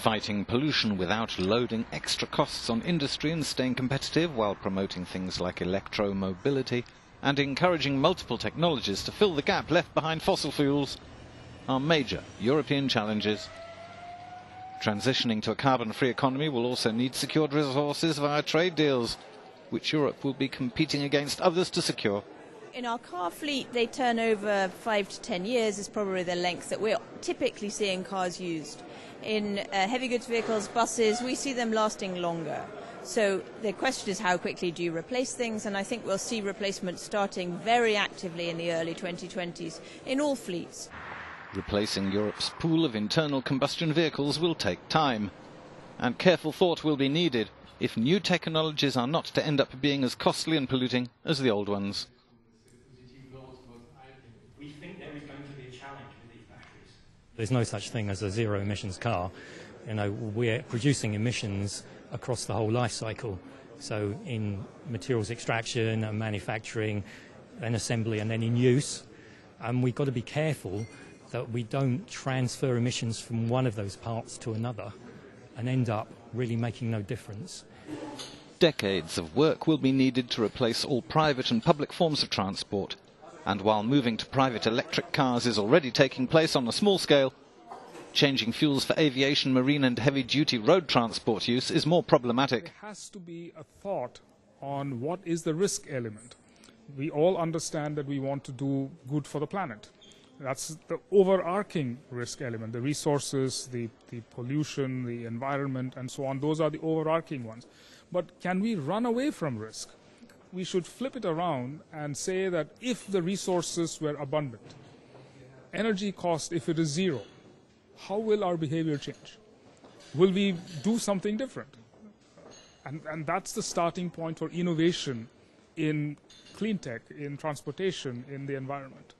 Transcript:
Fighting pollution without loading extra costs on industry and staying competitive while promoting things like electromobility and encouraging multiple technologies to fill the gap left behind fossil fuels are major European challenges. Transitioning to a carbon-free economy will also need secured resources via trade deals, which Europe will be competing against others to secure. In our car fleet, they turn over 5 to 10 years is probably the length that we're typically seeing cars used. In heavy goods vehicles, buses, we see them lasting longer. So the question is, how quickly do you replace things? And I think we'll see replacement starting very actively in the early 2020s in all fleets. Replacing Europe's pool of internal combustion vehicles will take time, and careful thought will be needed if new technologies are not to end up being as costly and polluting as the old ones. We think there is going to be a challenge with these batteries. There's no such thing as a zero emissions car. You know, we're producing emissions across the whole life cycle. So in materials extraction and manufacturing, then assembly and then in use. And we've got to be careful that we don't transfer emissions from one of those parts to another and end up really making no difference. Decades of work will be needed to replace all private and public forms of transport. And while moving to private electric cars is already taking place on a small scale, changing fuels for aviation, marine and heavy-duty road transport use is more problematic. There has to be a thought on what is the risk element. We all understand that we want to do good for the planet. That's the overarching risk element. The resources, the pollution, the environment and so on, those are the overarching ones. But can we run away from risk? We should flip it around and say that if the resources were abundant, energy cost, if it is zero, how will our behavior change? Will we do something different? And that's the starting point for innovation in clean tech, in transportation, in the environment.